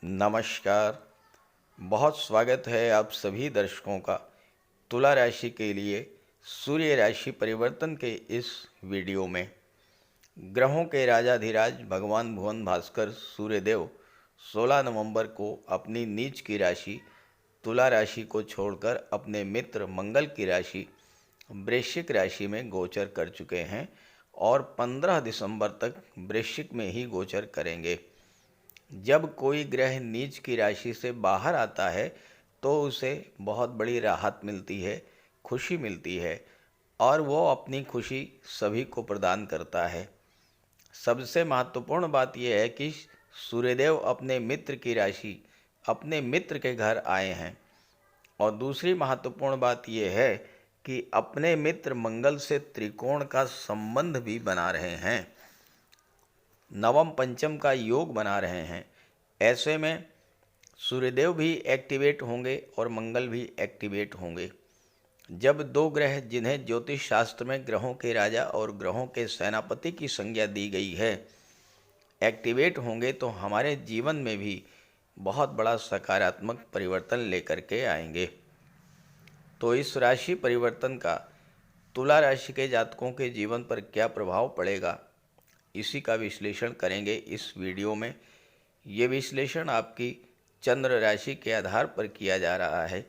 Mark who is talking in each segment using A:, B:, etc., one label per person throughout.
A: नमस्कार। बहुत स्वागत है आप सभी दर्शकों का तुला राशि के लिए सूर्य राशि परिवर्तन के इस वीडियो में। ग्रहों के राजाधिराज भगवान भुवन भास्कर सूर्यदेव 16 नवंबर को अपनी नीच की राशि तुला राशि को छोड़कर अपने मित्र मंगल की राशि वृश्चिक राशि में गोचर कर चुके हैं और 15 दिसंबर तक वृश्चिक में ही गोचर करेंगे। जब कोई ग्रह नीच की राशि से बाहर आता है तो उसे बहुत बड़ी राहत मिलती है, खुशी मिलती है और वो अपनी खुशी सभी को प्रदान करता है। सबसे महत्वपूर्ण बात यह है कि सूर्यदेव अपने मित्र की राशि अपने मित्र के घर आए हैं और दूसरी महत्वपूर्ण बात यह है कि अपने मित्र मंगल से त्रिकोण का संबंध भी बना रहे हैं, नवम पंचम का योग बना रहे हैं। ऐसे में सूर्यदेव भी एक्टिवेट होंगे और मंगल भी एक्टिवेट होंगे। जब दो ग्रह जिन्हें ज्योतिष शास्त्र में ग्रहों के राजा और ग्रहों के सेनापति की संज्ञा दी गई है एक्टिवेट होंगे तो हमारे जीवन में भी बहुत बड़ा सकारात्मक परिवर्तन लेकर के आएंगे। तो इस राशि परिवर्तन का तुला राशि के जातकों के जीवन पर क्या प्रभाव पड़ेगा, इसी का विश्लेषण करेंगे इस वीडियो में। ये विश्लेषण आपकी चंद्र राशि के आधार पर किया जा रहा है।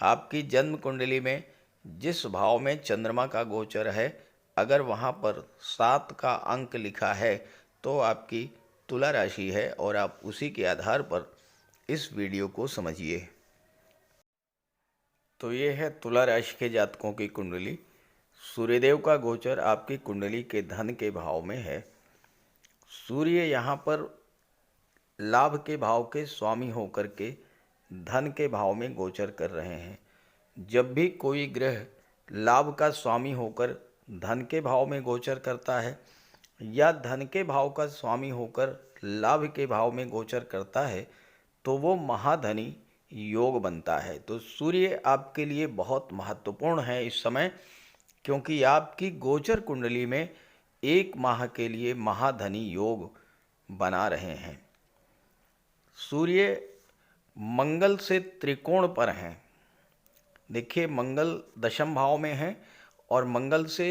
A: आपकी जन्म कुंडली में जिस भाव में चंद्रमा का गोचर है, अगर वहाँ पर 7 का अंक लिखा है तो आपकी तुला राशि है और आप उसी के आधार पर इस वीडियो को समझिए। तो ये है तुला राशि के जातकों की कुंडली। सूर्यदेव का गोचर आपकी कुंडली के धन के भाव में है। सूर्य यहाँ पर लाभ के भाव के स्वामी होकर के धन के भाव में गोचर कर रहे हैं। जब भी कोई ग्रह लाभ का स्वामी होकर धन के भाव में गोचर करता है या धन के भाव का स्वामी होकर लाभ के भाव में गोचर करता है तो वो महाधनी योग बनता है। तो सूर्य आपके लिए बहुत महत्वपूर्ण है इस समय, क्योंकि आपकी गोचर कुंडली में 1 माह के लिए महाधनी योग बना रहे हैं। सूर्य मंगल से त्रिकोण पर हैं। देखिए, मंगल दशम भाव में है और मंगल से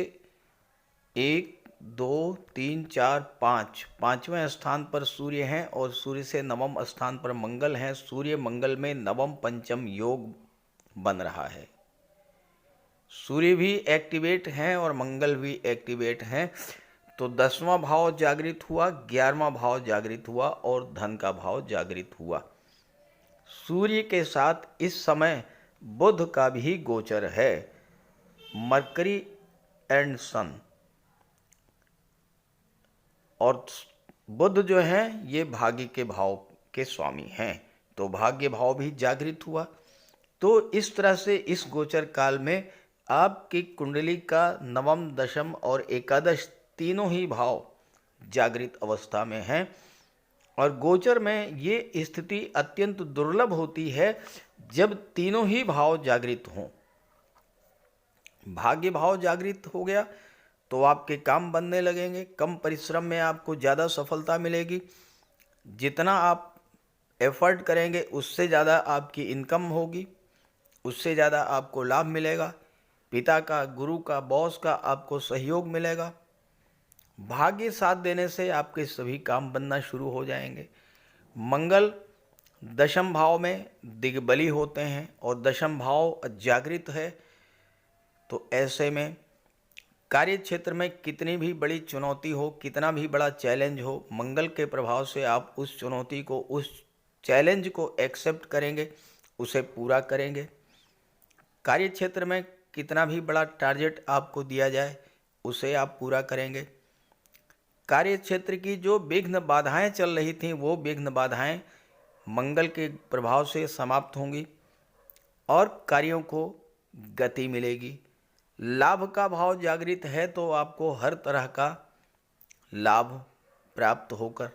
A: 1 2 3 4 5 पाँचवें स्थान पर सूर्य हैं और सूर्य से नवम स्थान पर मंगल हैं। सूर्य मंगल में नवम पंचम योग बन रहा है। सूर्य भी एक्टिवेट हैं और मंगल भी एक्टिवेट हैं। तो 10वां भाव जागृत हुआ, 11वां भाव जागृत हुआ और धन का भाव जागृत हुआ। सूर्य के साथ इस समय बुध का भी गोचर है, मरकरी एंड सन। और बुध जो है ये भाग्य के भाव के स्वामी हैं, तो भाग्य भाव भी जागृत हुआ। तो इस तरह से इस गोचर काल में आपकी कुंडली का नवम, दशम और एकादश तीनों ही भाव जागृत अवस्था में हैं। और गोचर में ये स्थिति अत्यंत दुर्लभ होती है जब तीनों ही भाव जागृत हों। भाग्य भाव जागृत हो गया तो आपके काम बनने लगेंगे, कम परिश्रम में आपको ज़्यादा सफलता मिलेगी। जितना आप एफर्ट करेंगे उससे ज़्यादा आपकी इनकम होगी, उससे ज़्यादा आपको लाभ मिलेगा। पिता का, गुरु का, बॉस का आपको सहयोग मिलेगा। भाग्य साथ देने से आपके सभी काम बनना शुरू हो जाएंगे। मंगल दशम भाव में दिग्बली होते हैं और दशम भाव जागृत है। तो ऐसे में कार्य क्षेत्र में कितनी भी बड़ी चुनौती हो, कितना भी बड़ा चैलेंज हो, मंगल के प्रभाव से आप उस चुनौती को, उस चैलेंज को एक्सेप्ट करेंगे, उसे पूरा करेंगे। कार्य क्षेत्र में कितना भी बड़ा टारगेट आपको दिया जाए उसे आप पूरा करेंगे। कार्य क्षेत्र की जो विघ्न बाधाएं चल रही थीं वो विघ्न बाधाएं मंगल के प्रभाव से समाप्त होंगी और कार्यों को गति मिलेगी। लाभ का भाव जागृत है तो आपको हर तरह का लाभ प्राप्त होकर,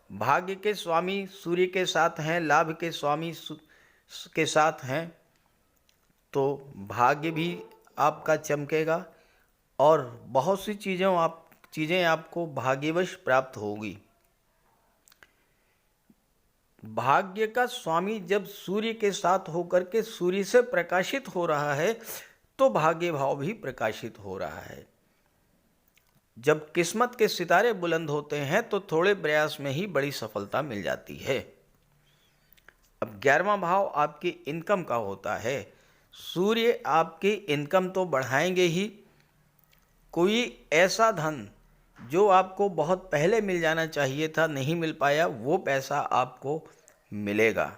A: भाग्य के स्वामी सूर्य के साथ हैं, लाभ के स्वामी के साथ हैं, तो भाग्य भी आपका चमकेगा और बहुत सी चीज़ें आपको भाग्यवश प्राप्त होगी। भाग्य का स्वामी जब सूर्य के साथ होकर के सूर्य से प्रकाशित हो रहा है तो भाग्य भाव भी प्रकाशित हो रहा है। जब किस्मत के सितारे बुलंद होते हैं तो थोड़े प्रयास में ही बड़ी सफलता मिल जाती है। अब 11वां भाव आपकी इनकम का होता है। सूर्य आपकी इनकम तो बढ़ाएंगे ही, कोई ऐसा धन जो आपको बहुत पहले मिल जाना चाहिए था, नहीं मिल पाया, वो पैसा आपको मिलेगा।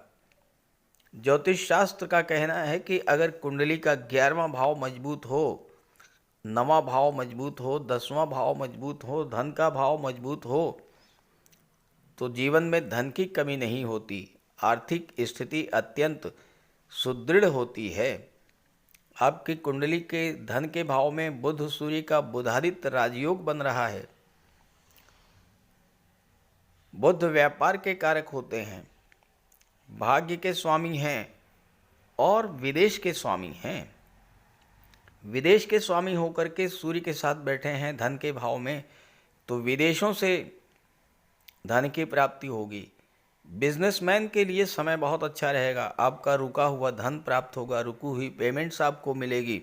A: ज्योतिष शास्त्र का कहना है कि अगर कुंडली का 11वां भाव मजबूत हो, 9वां भाव मजबूत हो, 10वां भाव मजबूत हो, धन का भाव मजबूत हो, तो जीवन में धन की कमी नहीं होती, आर्थिक स्थिति अत्यंत सुदृढ़ होती है। आपकी कुंडली के धन के भाव में बुध सूर्य का बुधादित्य राजयोग बन रहा है। बुध व्यापार के कारक होते हैं, भाग्य के स्वामी हैं और विदेश के स्वामी हैं। विदेश के स्वामी होकर के सूर्य के साथ बैठे हैं धन के भाव में, तो विदेशों से धन की प्राप्ति होगी। बिजनेसमैन के लिए समय बहुत अच्छा रहेगा, आपका रुका हुआ धन प्राप्त होगा, रुकी हुई पेमेंट्स आपको मिलेगी।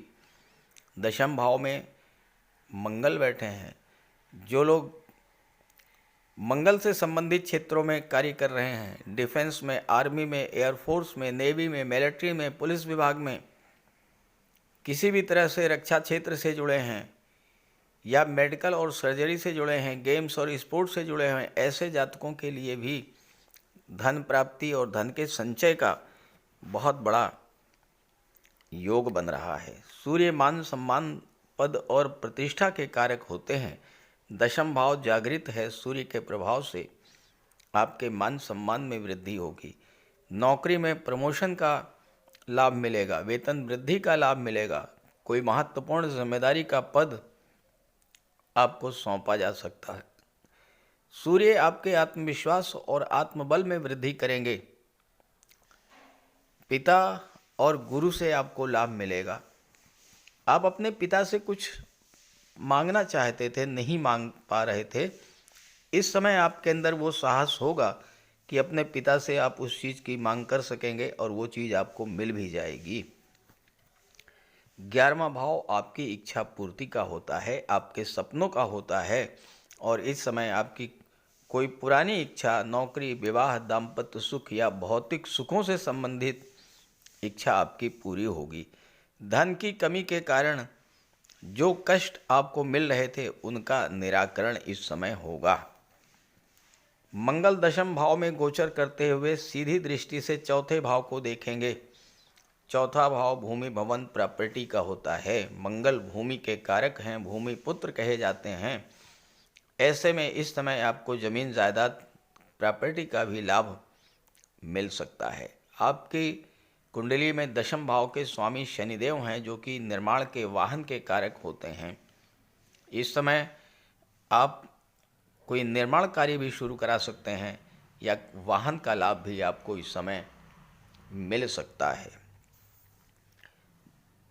A: दशम भाव में मंगल बैठे हैं। जो लोग मंगल से संबंधित क्षेत्रों में कार्य कर रहे हैं, डिफेंस में, आर्मी में, एयरफोर्स में, नेवी में, मिलिट्री में, पुलिस विभाग में, किसी भी तरह से रक्षा क्षेत्र से जुड़े हैं या मेडिकल और सर्जरी से जुड़े हैं, गेम्स और स्पोर्ट्स से जुड़े हैं, ऐसे जातकों के लिए भी धन प्राप्ति और धन के संचय का बहुत बड़ा योग बन रहा है। सूर्य मान सम्मान पद और प्रतिष्ठा के कारक होते हैं। दशम भाव जागृत है, सूर्य के प्रभाव से आपके मान सम्मान में वृद्धि होगी। नौकरी में प्रमोशन का लाभ मिलेगा, वेतन वृद्धि का लाभ मिलेगा, कोई महत्वपूर्ण जिम्मेदारी का पद आपको सौंपा जा सकता है। सूर्य आपके आत्मविश्वास और आत्मबल में वृद्धि करेंगे। पिता और गुरु से आपको लाभ मिलेगा। आप अपने पिता से कुछ मांगना चाहते थे, नहीं मांग पा रहे थे, इस समय आपके अंदर वो साहस होगा कि अपने पिता से आप उस चीज़ की मांग कर सकेंगे और वो चीज़ आपको मिल भी जाएगी। 11वां भाव आपकी इच्छा पूर्ति का होता है, आपके सपनों का होता है, और इस समय आपकी कोई पुरानी इच्छा, नौकरी, विवाह, दाम्पत्य सुख या भौतिक सुखों से संबंधित इच्छा आपकी पूरी होगी। धन की कमी के कारण जो कष्ट आपको मिल रहे थे उनका निराकरण इस समय होगा। मंगल दशम भाव में गोचर करते हुए सीधी दृष्टि से चौथे भाव को देखेंगे। चौथा भाव भूमि भवन प्रॉपर्टी का होता है। मंगल भूमि के कारक हैं, भूमि पुत्र कहे जाते हैं। ऐसे में इस समय आपको जमीन जायदाद प्रॉपर्टी का भी लाभ मिल सकता है। आपकी कुंडली में दशम भाव के स्वामी शनिदेव हैं, जो कि निर्माण के वाहन के कारक होते हैं। इस समय आप कोई निर्माण कार्य भी शुरू करा सकते हैं या वाहन का लाभ भी आपको इस समय मिल सकता है।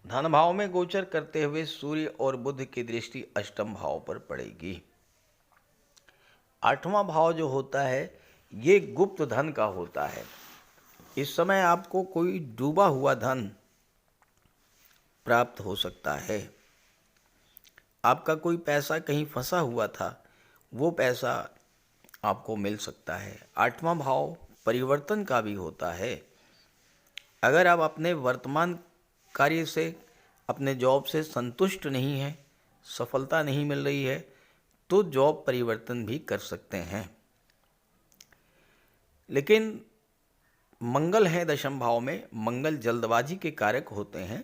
A: धन भाव में गोचर करते हुए सूर्य और बुध की दृष्टि अष्टम भाव पर पड़ेगी। 8वां भाव जो होता है ये गुप्त धन का होता है। इस समय आपको कोई डूबा हुआ धन प्राप्त हो सकता है। आपका कोई पैसा कहीं फंसा हुआ था, वो पैसा आपको मिल सकता है। 8वां भाव परिवर्तन का भी होता है। अगर आप अपने वर्तमान कार्य से, अपने जॉब से संतुष्ट नहीं हैं, सफलता नहीं मिल रही है, तो जॉब परिवर्तन भी कर सकते हैं। लेकिन मंगल है दशम भाव में, मंगल जल्दबाजी के कारक होते हैं,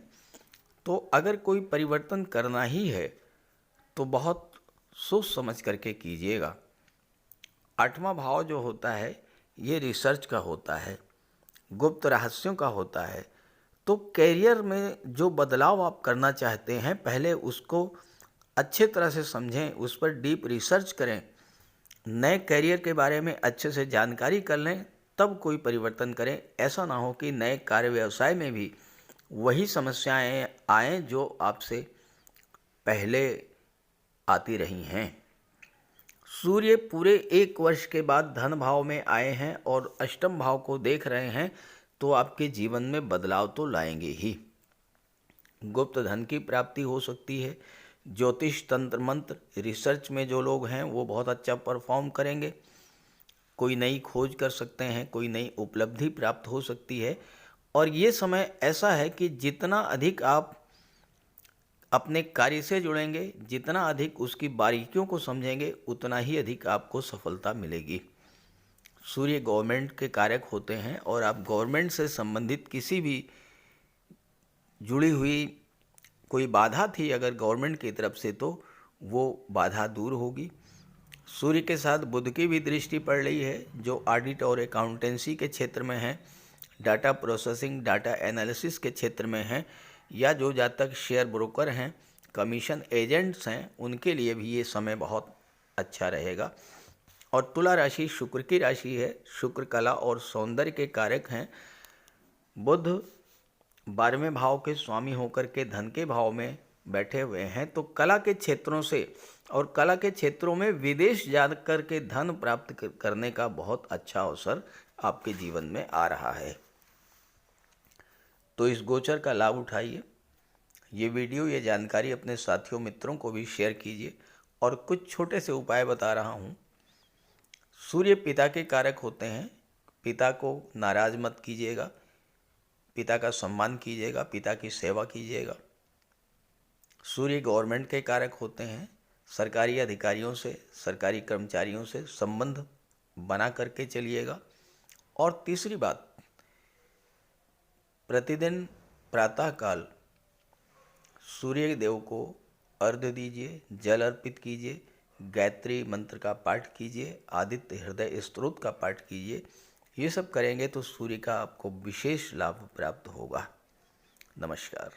A: तो अगर कोई परिवर्तन करना ही है तो बहुत सोच समझ करके कीजिएगा। 8वां भाव जो होता है ये रिसर्च का होता है, गुप्त रहस्यों का होता है। तो कैरियर में जो बदलाव आप करना चाहते हैं, पहले उसको अच्छे तरह से समझें, उस पर डीप रिसर्च करें, नए कैरियर के बारे में अच्छे से जानकारी कर लें, तब कोई परिवर्तन करें। ऐसा ना हो कि नए कार्य व्यवसाय में भी वही समस्याएं आएँ जो आपसे पहले आती रही हैं। सूर्य पूरे 1 वर्ष के बाद धन भाव में आए हैं और अष्टम भाव को देख रहे हैं, तो आपके जीवन में बदलाव तो लाएंगे ही। गुप्त धन की प्राप्ति हो सकती है। ज्योतिष, तंत्र मंत्र, रिसर्च में जो लोग हैं वो बहुत अच्छा परफॉर्म करेंगे। कोई नई खोज कर सकते हैं, कोई नई उपलब्धि प्राप्त हो सकती है। और ये समय ऐसा है कि जितना अधिक आप अपने कार्य से जुड़ेंगे, जितना अधिक उसकी बारीकियों को समझेंगे, उतना ही अधिक आपको सफलता मिलेगी। सूर्य गवर्नमेंट के कारक होते हैं और आप गवर्नमेंट से संबंधित किसी भी जुड़ी हुई कोई बाधा थी अगर गवर्नमेंट की तरफ से, तो वो बाधा दूर होगी। सूर्य के साथ बुध की भी दृष्टि पड़ रही है, जो ऑडिट और अकाउंटेंसी के क्षेत्र में है, डाटा प्रोसेसिंग, डाटा एनालिसिस के क्षेत्र में है, या जो जातक शेयर ब्रोकर हैं, कमीशन एजेंट्स हैं, उनके लिए भी ये समय बहुत अच्छा रहेगा। और तुला राशि शुक्र की राशि है। शुक्र कला और सौंदर्य के कारक हैं। बुध 12वें भाव के स्वामी होकर के धन के भाव में बैठे हुए हैं, तो कला के क्षेत्रों से और कला के क्षेत्रों में विदेश जा कर के धन प्राप्त करने का बहुत अच्छा अवसर आपके जीवन में आ रहा है। तो इस गोचर का लाभ उठाइए। ये वीडियो, ये जानकारी अपने साथियों मित्रों को भी शेयर कीजिए। और कुछ छोटे से उपाय बता रहा हूँ। सूर्य पिता के कारक होते हैं। पिता को नाराज मत कीजिएगा, पिता का सम्मान कीजिएगा, पिता की सेवा कीजिएगा। सूर्य गवर्नमेंट के कारक होते हैं। सरकारी अधिकारियों से, सरकारी कर्मचारियों से संबंध बना करके चलिएगा। और तीसरी बात, प्रतिदिन प्रातःकाल सूर्य देव को अर्घ्य दीजिए, जल अर्पित कीजिए, गायत्री मंत्र का पाठ कीजिए, आदित्य हृदय स्तोत्र का पाठ कीजिए। ये सब करेंगे तो सूर्य का आपको विशेष लाभ प्राप्त होगा। नमस्कार।